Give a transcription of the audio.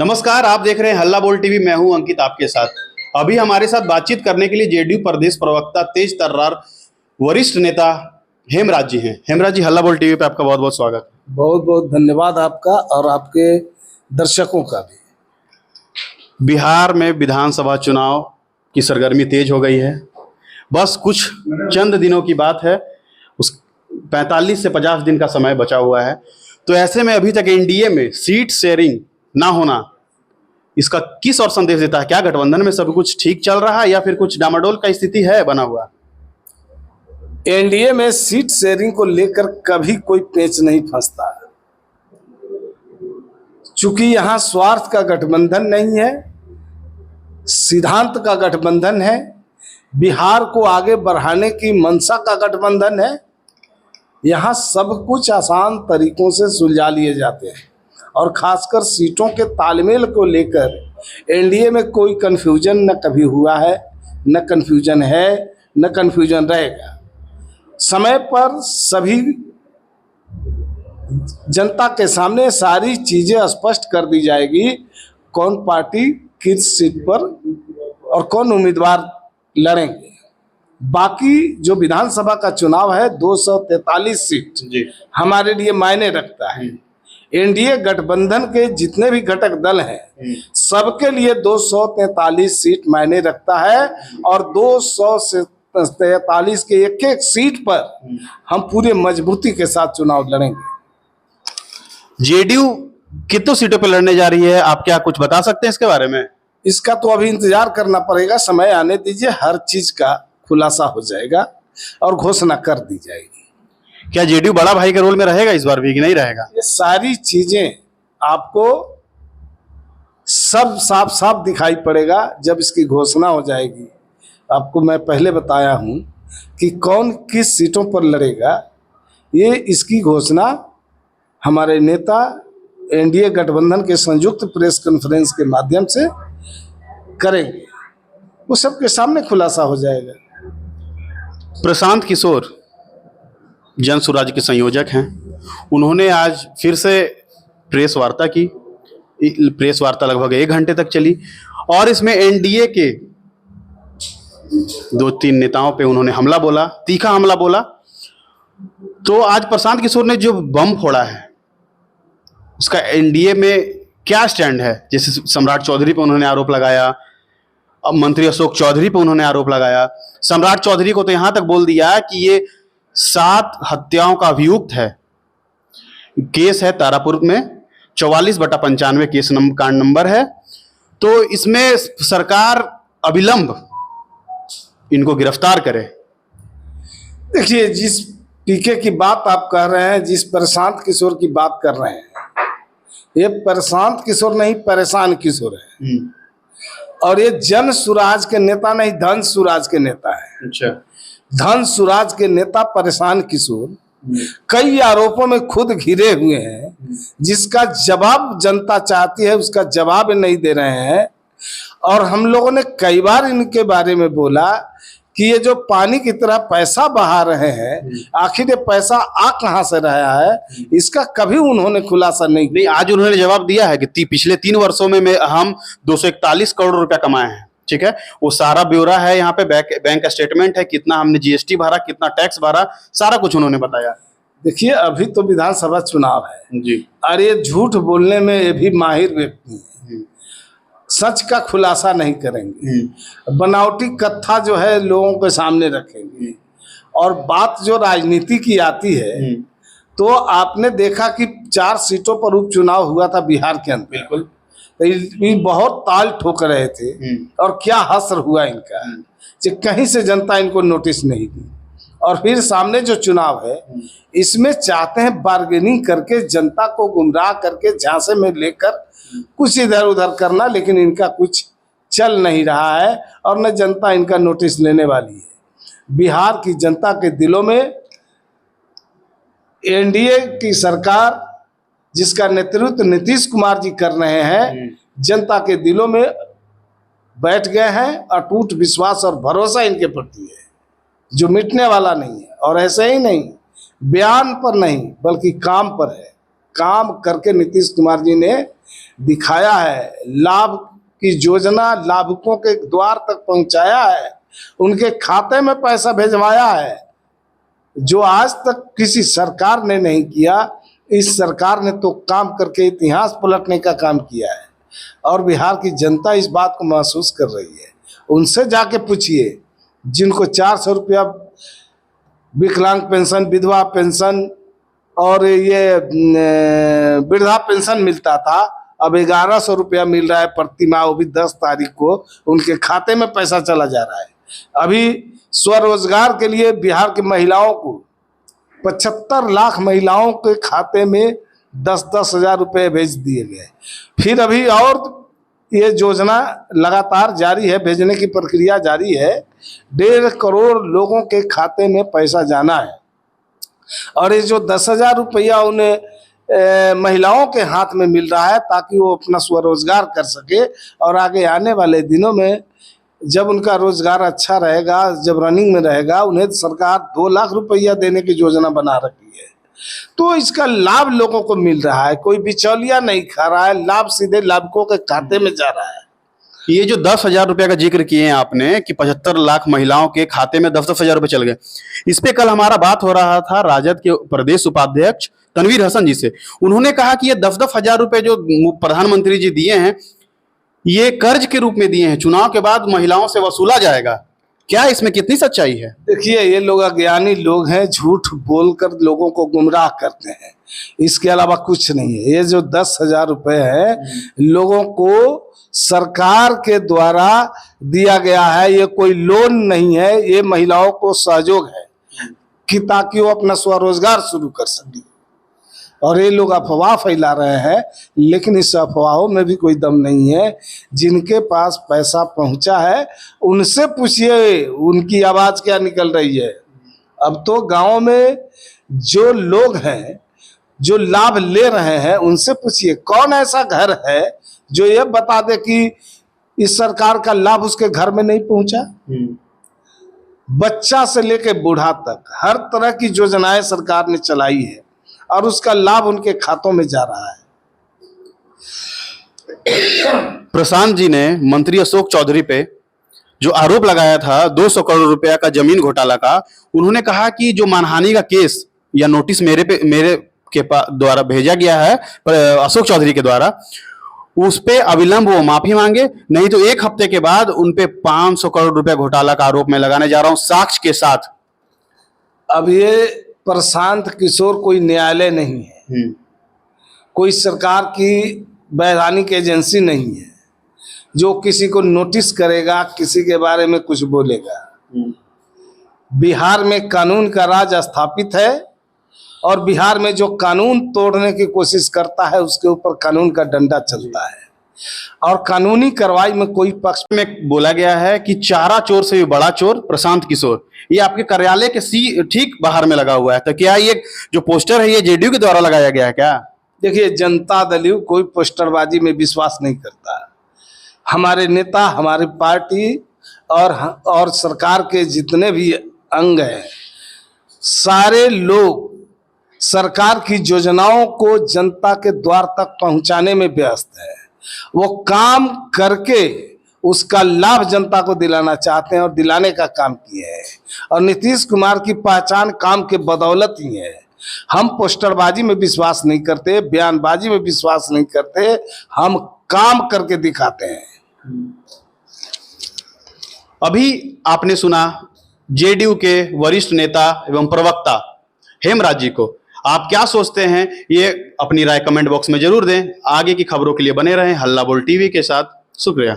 नमस्कार, आप देख रहे हैं हल्ला बोल टीवी। मैं हूं अंकित आपके साथ। अभी हमारे साथ बातचीत करने के लिए जेडीयू प्रदेश प्रवक्ता तेज तर्रार वरिष्ठ नेता हेमराज जी हैं। हेमराज जी, हल्ला बोल टीवी पे आपका बहुत बहुत स्वागत। बहुत बहुत धन्यवाद आपका और आपके दर्शकों का भी। बिहार में विधानसभा चुनाव की सरगर्मी तेज हो गई है। बस कुछ चंद दिनों की बात है, उस 45 से 50 दिन का समय बचा हुआ है। तो ऐसे में अभी तक एनडीए में सीट शेयरिंग ना होना, इसका किस और संदेश देता है? क्या गठबंधन में सब कुछ ठीक चल रहा है या फिर कुछ डामाडोल का स्थिति है बना हुआ? एनडीए में सीट शेयरिंग को लेकर कभी कोई पेच नहीं फंसता, चूंकि यहां स्वार्थ का गठबंधन नहीं है, सिद्धांत का गठबंधन है, बिहार को आगे बढ़ाने की मंशा का गठबंधन है। यहां सब कुछ आसान तरीकों से सुलझा लिए जाते हैं और खासकर सीटों के तालमेल को लेकर एनडीए में कोई कंफ्यूजन न कभी हुआ है, न कंफ्यूजन है, न कंफ्यूजन रहेगा। समय पर सभी जनता के सामने सारी चीजें स्पष्ट कर दी जाएगी, कौन पार्टी किस सीट पर और कौन उम्मीदवार लड़ेंगे। बाकी जो विधानसभा का चुनाव है 243 सीट जी हमारे लिए मायने रखता है। एनडीए गठबंधन के जितने भी घटक दल हैं सबके लिए 243 सीट मायने रखता है और 243 के एक एक सीट पर हम पूरे मजबूती के साथ चुनाव लड़ेंगे। जेडीयू कितनी सीटों पर लड़ने जा रही है, आप क्या कुछ बता सकते हैं इसके बारे में? इसका तो अभी इंतजार करना पड़ेगा, समय आने दीजिए, हर चीज का खुलासा हो जाएगा और घोषणा कर दी जाएगी। क्या जेडीयू बड़ा भाई के रोल में रहेगा इस बार भी कि नहीं रहेगा? ये सारी चीजें आपको सब साफ साफ दिखाई पड़ेगा जब इसकी घोषणा हो जाएगी। आपको मैं पहले बताया हूं कि कौन किस सीटों पर लड़ेगा, ये इसकी घोषणा हमारे नेता एनडीए गठबंधन के संयुक्त प्रेस कॉन्फ्रेंस के माध्यम से करेंगे, वो सबके सामने खुलासा हो जाएगा। प्रशांत किशोर जन सुराज के संयोजक हैं, उन्होंने आज फिर से प्रेस वार्ता की। प्रेस वार्ता लगभग 1 घंटे तक चली और इसमें एनडीए के 2-3 नेताओं पे उन्होंने हमला बोला, तीखा हमला बोला। तो आज प्रशांत किशोर ने जो बम फोड़ा है उसका एनडीए में क्या स्टैंड है? जैसे सम्राट चौधरी पे उन्होंने आरोप लगाया, अब मंत्री अशोक चौधरी पे उन्होंने आरोप लगाया। सम्राट चौधरी को तो यहां तक बोल दिया कि ये 7 हत्याओं का अभियुक्त है। केस है तारापुर में 44/95 केस कांड नंबर है। तो इसमें सरकार अविलंब इनको गिरफ्तार करे। देखिए, जिस पीके की बात आप कह रहे हैं, जिस प्रशांत किशोर की बात कर रहे हैं, ये प्रशांत किशोर नहीं, परेशान किशोर है। और ये जन सुराज के नेता नहीं, धन सुराज के नेता है। अच्छा। धन सुराज के नेता परेशान किशोर कई आरोपों में खुद घिरे हुए हैं, जिसका जवाब जनता चाहती है, उसका जवाब नहीं दे रहे हैं। और हम लोगों ने कई बार इनके बारे में बोला कि ये जो पानी की तरह पैसा बहा रहे हैं, आखिर ये पैसा आ कहां से रहा है, इसका कभी उन्होंने खुलासा नहीं। आज उन्होंने जवाब दिया है कि पिछले 3 वर्षों में हम 241 करोड़ रुपया कमाए हैं। ठीक है, वो सारा ब्यौरा है यहाँ पे, बैंक स्टेटमेंट है, कितना हमने जीएसटी भरा, कितना टैक्स भरा, सारा कुछ उन्होंने बताया। देखिए, अभी तो विधानसभा चुनाव है जी। और ये झूठ बोलने में ये भी माहिर व्यक्ति है, सच का खुलासा नहीं करेंगे, बनावटी कथा जो है लोगों के सामने रखेंगे। और बात जो राजनीति की आती है, तो आपने देखा कि 4 सीटों पर उपचुनाव हुआ था बिहार के अंदर। बिल्कुल। तो ये बहुत ताल ठोक रहे थे और क्या हश्र हुआ इनका, कि कहीं से जनता इनको नोटिस नहीं दी। और फिर सामने जो चुनाव है, इसमें चाहते हैं बार्गेनिंग करके जनता को गुमराह करके झांसे में लेकर कुछ इधर उधर करना, लेकिन इनका कुछ चल नहीं रहा है और न जनता इनका नोटिस लेने वाली है। बिहार की जनता के दिलों में एनडीए की सरकार, जिसका नेतृत्व नीतीश कुमार जी कर रहे हैं, जनता के दिलों में बैठ गए हैं। अटूट विश्वास और भरोसा इनके प्रति है, जो मिटने वाला नहीं है। और ऐसे ही नहीं, बयान पर नहीं बल्कि काम पर है। काम करके नीतीश कुमार जी ने दिखाया है, लाभ की योजना लाभुकों के द्वार तक पहुंचाया है, उनके खाते में पैसा भिजवाया है, जो आज तक किसी सरकार ने नहीं किया। इस सरकार ने तो काम करके इतिहास पलटने का काम किया है और बिहार की जनता इस बात को महसूस कर रही है। उनसे जाके पूछिए जिनको 400 रुपया विकलांग पेंशन, विधवा पेंशन और ये वृद्धा पेंशन मिलता था, अब 1100 रुपया मिल रहा है प्रति माह, वो भी 10 तारीख को उनके खाते में पैसा चला जा रहा है। अभी स्वरोजगार के लिए बिहार की महिलाओं को 75 लाख महिलाओं के खाते में 10-10 हजार रुपये भेज दिए गए। फिर अभी और ये योजना लगातार जारी है, भेजने की प्रक्रिया जारी है। 1.5 करोड़ लोगों के खाते में पैसा जाना है और ये जो 10,000 रुपया उन्हें महिलाओं के हाथ में मिल रहा है ताकि वो अपना स्वरोजगार कर सके और आगे आने वाले दिनों में जब उनका रोजगार अच्छा रहेगा, जब रनिंग में रहेगा, उन्हें सरकार 2 लाख रुपया देने की योजना बना रखी है। तो इसका लाभ लोगों को मिल रहा है, कोई बिचौलिया नहीं खा रहा है, लाभ सीधे लाभुकों के खाते में जा रहा है। ये जो 10,000 रुपये का जिक्र किए हैं आपने कि 75 लाख महिलाओं के खाते में 10-10 हजार रुपये चल गए, इस पे कल हमारा बात हो रहा था राजद के प्रदेश उपाध्यक्ष तनवीर हसन जी से। उन्होंने कहा कि ये 10-10 हजार रुपये जो प्रधानमंत्री जी दिए हैं ये कर्ज के रूप में दिए हैं, चुनाव के बाद महिलाओं से वसूला जाएगा। क्या इसमें कितनी सच्चाई है? देखिए, ये लोग अज्ञानी लोग हैं, झूठ बोलकर लोगों को गुमराह करते हैं, इसके अलावा कुछ नहीं है। ये जो 10,000 रुपये है लोगों को सरकार के द्वारा दिया गया है, ये कोई लोन नहीं है, ये महिलाओं को सहयोग है कि ताकि वो अपना स्वरोजगार शुरू कर सके। और ये लोग अफवाह फैला रहे हैं, लेकिन इस अफवाहों में भी कोई दम नहीं है। जिनके पास पैसा पहुंचा है उनसे पूछिए उनकी आवाज़ क्या निकल रही है। अब तो गांव में जो लोग हैं जो लाभ ले रहे हैं उनसे पूछिए कौन ऐसा घर है जो ये बता दे कि इस सरकार का लाभ उसके घर में नहीं पहुंचा। बच्चा से लेकर बूढ़ा तक हर तरह की योजनाएं सरकार ने चलाई है और उसका लाभ उनके खातों में जा रहा है। प्रशांत जी ने मंत्री अशोक चौधरी पे जो आरोप लगाया था 200 करोड़ रुपया का जमीन घोटाला का, उन्होंने कहा कि जो मानहानि का केस या नोटिस मेरे के द्वारा भेजा गया है अशोक चौधरी के द्वारा, उस पे अविलंब वो माफी मांगे, नहीं तो 1 हफ्ते के बाद उन पे 500 करोड़ रुपया घोटाला का आरोप मैं लगाने जा रहा हूं साक्ष्य के साथ। अब ये प्रशांत किशोर कोई न्यायालय नहीं है, कोई सरकार की वैधानिक एजेंसी नहीं है जो किसी को नोटिस करेगा, किसी के बारे में कुछ बोलेगा। बिहार में कानून का राज स्थापित है और बिहार में जो कानून तोड़ने की कोशिश करता है उसके ऊपर कानून का डंडा चलता है और कानूनी कार्रवाई में कोई पक्ष में बोला गया है कि चारा चोर से भी बड़ा चोर प्रशांत किशोर, ये आपके कार्यालय के ठीक बाहर में लगा हुआ है। तो क्या ये जो पोस्टर है ये जेडीयू के द्वारा लगाया गया है क्या? देखिए, जनता दल यू कोई पोस्टरबाजी में विश्वास नहीं करता। हमारे नेता, हमारी पार्टी और सरकार के जितने भी अंग हैं, सारे लोग सरकार की योजनाओं को जनता के द्वार तक पहुंचाने में व्यस्त है। वो काम करके उसका लाभ जनता को दिलाना चाहते हैं और दिलाने का काम किए हैं। और नीतीश कुमार की पहचान काम के बदौलत ही है। हम पोस्टरबाजी में विश्वास नहीं करते, बयानबाजी में विश्वास नहीं करते, हम काम करके दिखाते हैं। अभी आपने सुना जेडीयू के वरिष्ठ नेता एवं प्रवक्ता हेमराज जी को। आप क्या सोचते हैं ये अपनी राय कमेंट बॉक्स में जरूर दें। आगे की खबरों के लिए बने रहें हल्ला बोल टीवी के साथ। शुक्रिया।